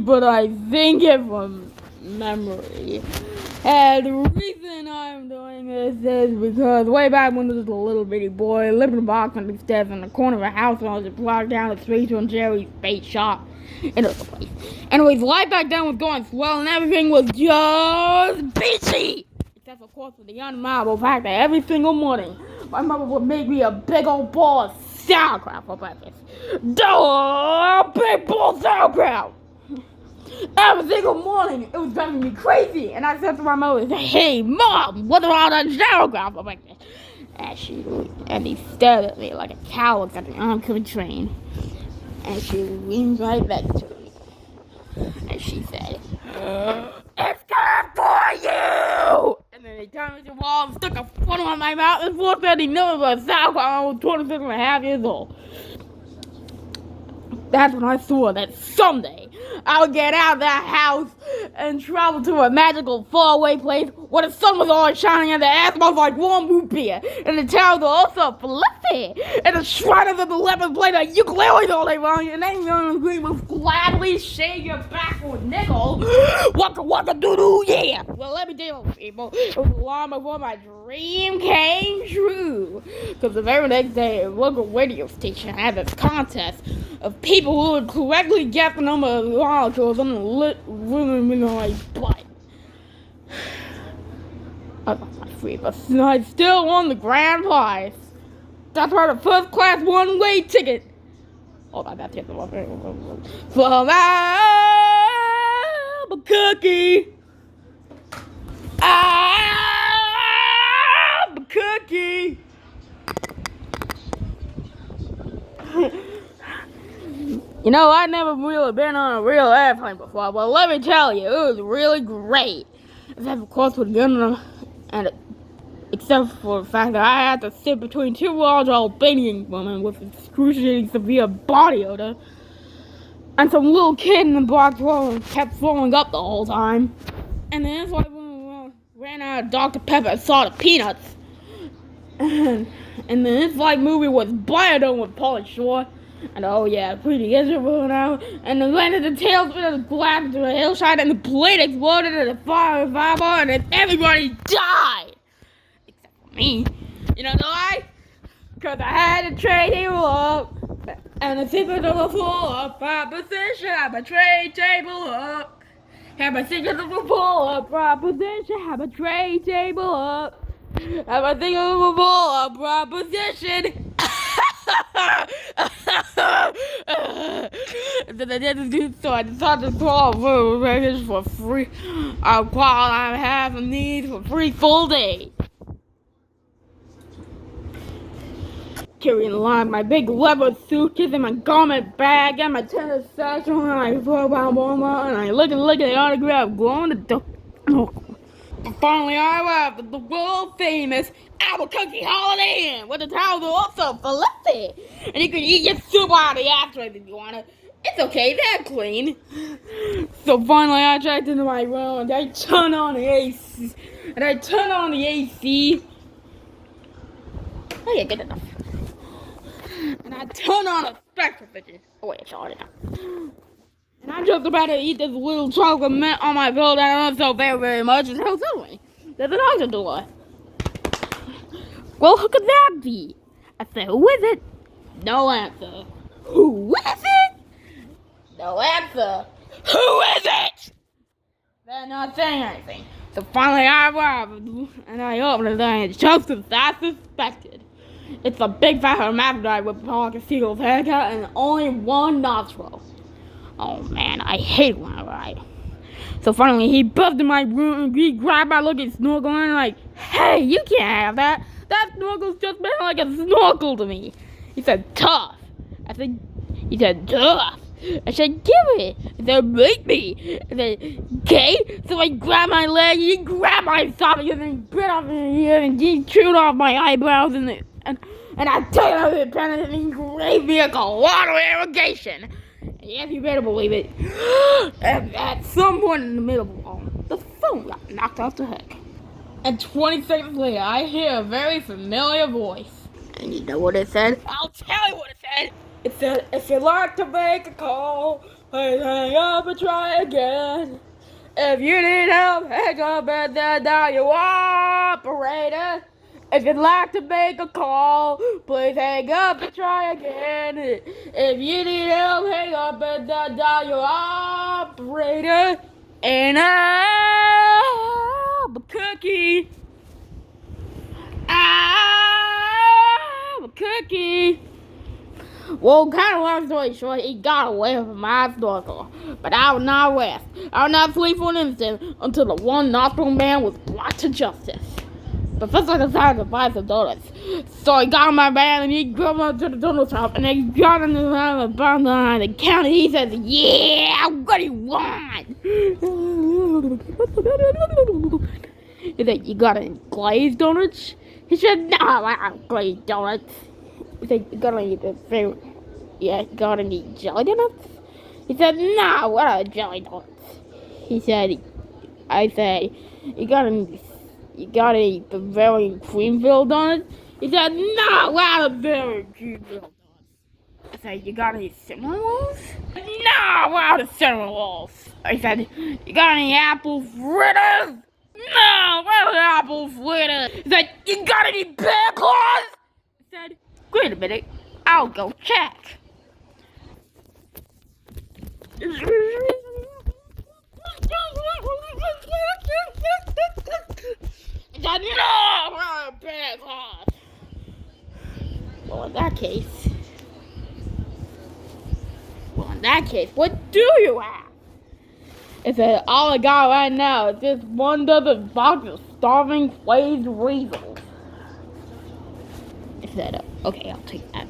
but I think it from memory. And the reason I'm doing this is because way back when I was a little bitty boy, living in a box on the steps in the corner of a house when I was just walking down the street to Jerry's bait shop. And it was a place. Anyways, life back then was going swell and everything was just peachy. Except of course for the undeniable fact that every single morning my mother would make me a big old ball of sauerkraut for breakfast. A big bowl of sauerkraut! Every single morning, it was driving me crazy. And I said to my mother, "Hey, Mom, what about that sauerkraut for breakfast?" And he stared at me like a cow looks at the oncoming train. And she leaned right back to me. And she said, "It's good for you!" And then he turned me to the wall and stuck a funnel on my mouth and forced that he knew it was sauerkraut. I was 26 and a half years old. That's when I swore that someday I would get out of that house and travel to a magical faraway place where the sun was always shining and the air smells like warm root beer, and the towers are also fluffy, and the shriners of the lepers played a ukulele all day long, and anyone in the green would gladly shave your back for a nickel. Waka waka doo doo, yeah. Well, let me tell you, people, it was long before my dream came true. Because the very next day, a local radio station had this contest of people who would correctly guess the number of molecules on the luminary butt. I lost my free, but I still won the grand prize. That's right, a first class one-way ticket. Oh, that's it. From Albuquerque. Albuquerque. You know, I've never really been on a real airplane before, but let me tell you, it was really great. Except, of course, with the except for the fact that I had to sit between two large Albanian women with excruciating severe body odor, and some little kid in the box kept throwing up the whole time. And then it's like when we ran out of Dr. Pepper and saw the peanuts. And then this like movie was Biodome with Pauly Shore. And oh yeah, pretty Israel now. And then landed the tailspin of the glass into a hillside, and the blade exploded in a fire revival, and then everybody died. Except for me. You know why? Because I had to trade him up. And the secret of the floor up, proposition, have a trade table up. Have a secret of the floor up, proposition, have a trade table up. Have a secret of the floor up, proposition. So I decided to call for free. While I have needs for free full day. Carrying along my big leather suitcase and my garment bag and my tennis satchel and my 4-pound bomber, and I look at the autograph glowing the door. Finally, I arrived at the world famous Albuquerque Holiday Inn, where the towels are also fluffy, and you can eat your soup out of the ashtrays if you want to. It's okay, they're clean. So finally, I checked into my room and I turned on the AC. Oh yeah, good enough. And I turned on a spectrum vision. Oh wait, it's already on. And I'm just about to eat this little chocolate mint on my pillow that I love so very, very much. And how suddenly, there's an auction door. Well, who could that be? I said, who is it? No answer. Who is it? No answer. Who is it? They're not saying anything. So finally I arrived, and I opened it, and it's just as I suspected. It's a big fat hermaphrodite with Paul Seagull's haircut and only one nostril. Oh man, I hate when I ride. So finally, he buzzed in my room and he grabbed my looking snorkel and I'm like, "Hey, you can't have that. That snorkel's just been like a snorkel to me." He said, "Tough." He said, "Tough." I said, "Give it." He said, "Make me." I said, "Okay." So I grabbed my leg, he grabbed my esophagus and he bit off my ear and he chewed off my eyebrows and I took it out of the pen and he gave me a colossal irrigation. Yes, you better believe it. And at some point in the middle of all, the phone got knocked off the hook. And 20 seconds later, I hear a very familiar voice. And you know what it said? I'll tell you what it said. It said, "If you'd like to make a call, hang up and try again. If you need help, hang up and then dial your operator. If you'd like to make a call, please hang up and try again. If you need help, hang up and then dial your operator. And Albuquerque. Albuquerque. Well, kind of long story short, he got away from my snorkel, but I would not rest. I would not sleep for an instant until the one nostril man was brought to justice. But first I decided to buy some donuts. So I got on my van and he drove up to the donut shop and he got in the line and behind the counter. He says, "Yeah, what do you want?" He said, "You got any glazed donuts?" He said, "No, I have glazed donuts." He said, "You got any got any jelly donuts?" He said, "No, what are jelly donuts?" I said, "You got any Bavarian cream-filled donuts?" He said, "No, what are Bavarian cream-filled donuts?" I said, "You got any cinnamon rolls?" "No, what are the cinnamon rolls?" I said, "You got any apple fritters?" "No, what are the apple fritters?" He said, "You got any bear claws?" I said, "Wait a minute, I'll go check." He said, "No, what are bear claws?" Well, in that case, what do you have? It said, "All I got right now is this one dozen box of starving glazed weasels." I said, "Okay, I'll take that."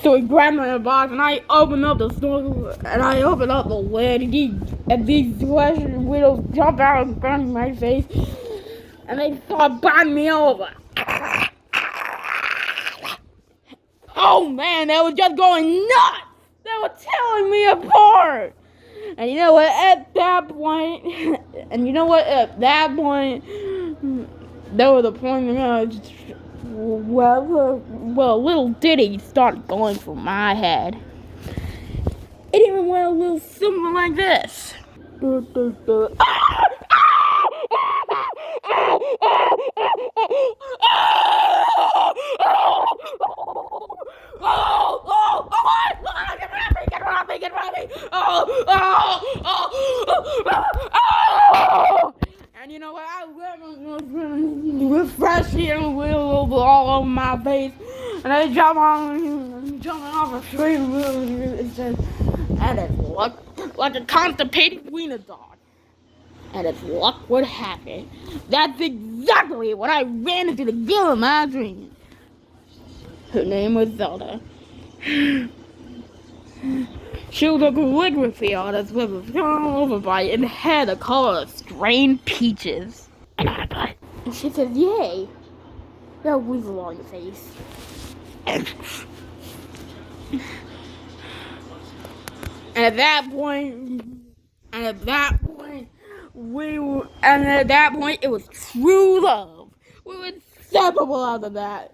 So he grabbed my box and I opened up the snorkel and I opened up the lid and these flesh weasels jumped out in front of my face and they started biting me over. Oh man, they were just going nuts! They were tearing me apart! And you know what, at that point, there was a point where a little ditty started going through my head. It even went a little something like this. Get ready! And you know what? I refresh here all over my face, and I jumping off a tree, and it looked like a constipated wiener dog. And if luck would have it, that's exactly what I ran into the girl of my dreams. Her name was Zelda. She was a calligraphy artist with a strong overbite and hair the color of strained peaches. And she said, "Yay, got a weasel on your face." And at that point, it was true love. We were inseparable after that.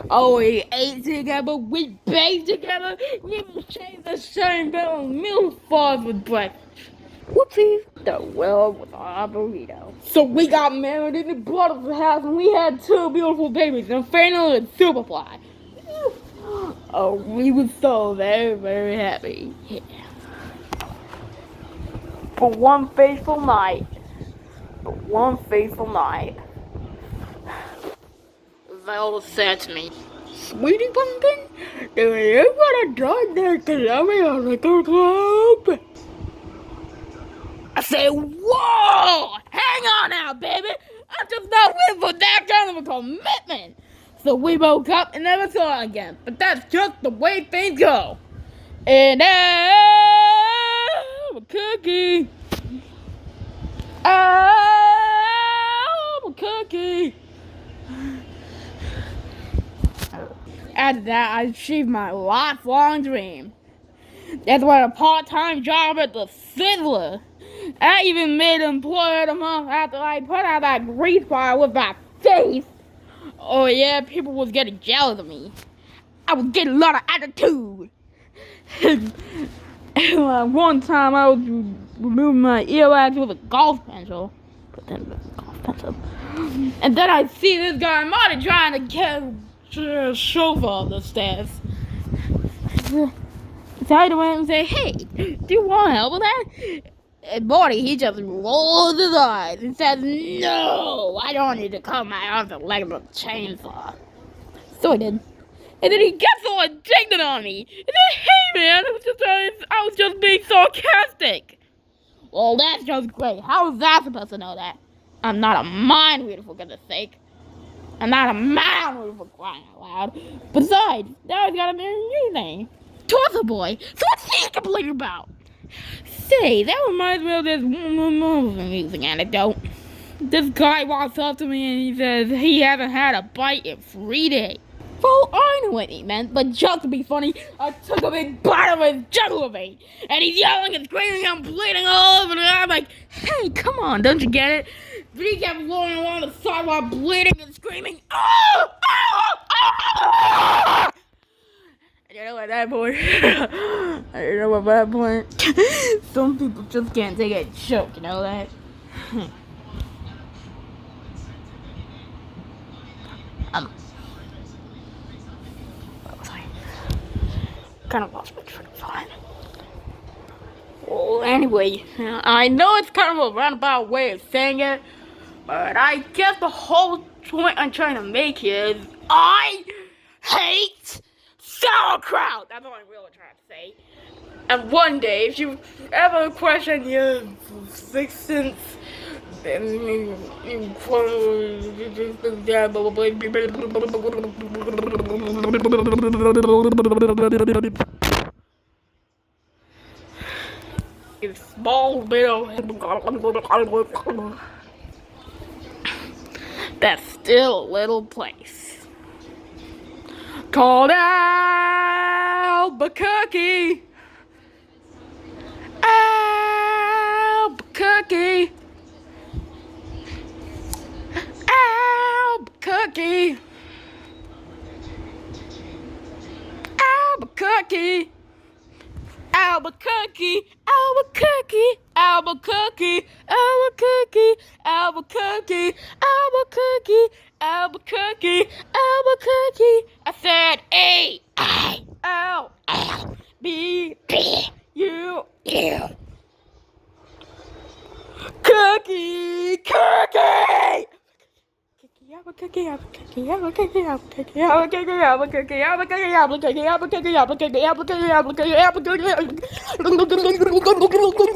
Oh, we ate together, we bathed together, we even shared the same bed on meal bars with breakfast. Whoopsies, the world was our burrito. So we got married and he bought us a house and we had 2 beautiful babies, Nathaniel and Superfly. Oh, we were so very, very happy. Yeah. For one fateful night, Zelda said to me, "Sweetie Pumpkin, do you want to join the Columbia Liquor Club?" I said, "Whoa! Hang on now, baby! I'm just not ready for that kind of a commitment." So we woke up and never saw it again. But that's just the way things go. And Albuquerque. After that, I achieved my lifelong dream. That's why a part-time job at the Sizzler. I even made Employee of the Month after I put out that grease fire with my face. Oh yeah, people was getting jealous of me. I was getting a lot of attitude. One time I was removing my earwax with a golf pencil. Put that in a golf pencil. And then I see this guy Marty trying to get a chauffeur up the stairs. So I went and say, hey, do you want help with that? And Marty, he just rolls his eyes and says, no, I don't need to cut my arms and legs with a chainsaw. So I did. And then he gets all indignant on me. And then, hey man, I was just being sarcastic. Well, that's just great. How was I supposed to know that? I'm not a mind reader, for goodness sake. I'm not a mind reader, for crying out loud. Besides, now he's got a new name. Torso Boy. So what's he complaining about? Say, that reminds me of this amusing anecdote. This guy walks up to me and he says he hasn't had a bite in 3 days. Well, I knew what he meant, but just to be funny, I took a big bite of his jugular vein. And he's yelling and screaming and bleeding all over, and I'm like, hey, come on, don't you get it? But he kept rolling along the sidewalk, bleeding and screaming, oh! And you know at that point, some people just can't take a joke, you know that? Kind of lost my train of thought. Well, anyway, I know it's kind of a roundabout way of saying it, but I guess the whole point I'm trying to make here is I hate sauerkraut. That's what I'm really trying to say. And one day, if you ever question your sixth sense, a small bit of that's still a little place called Albuquerque. Albuquerque. Albuquerque. Albuquerque. Albuquerque, Albuquerque, Albuquerque, Albuquerque, Albuquerque, Albuquerque, Albuquerque, Albuquerque. I said A-I-L-B-U. Cookie, cookie. Albuquerque, Albuquerque, Albuquerque, Albuquerque, Albuquerque, Albuquerque, Albuquerque, Albuquerque, Albuquerque, Albuquerque, Albuquerque, Albuquerque, Albuquerque, Albuquerque.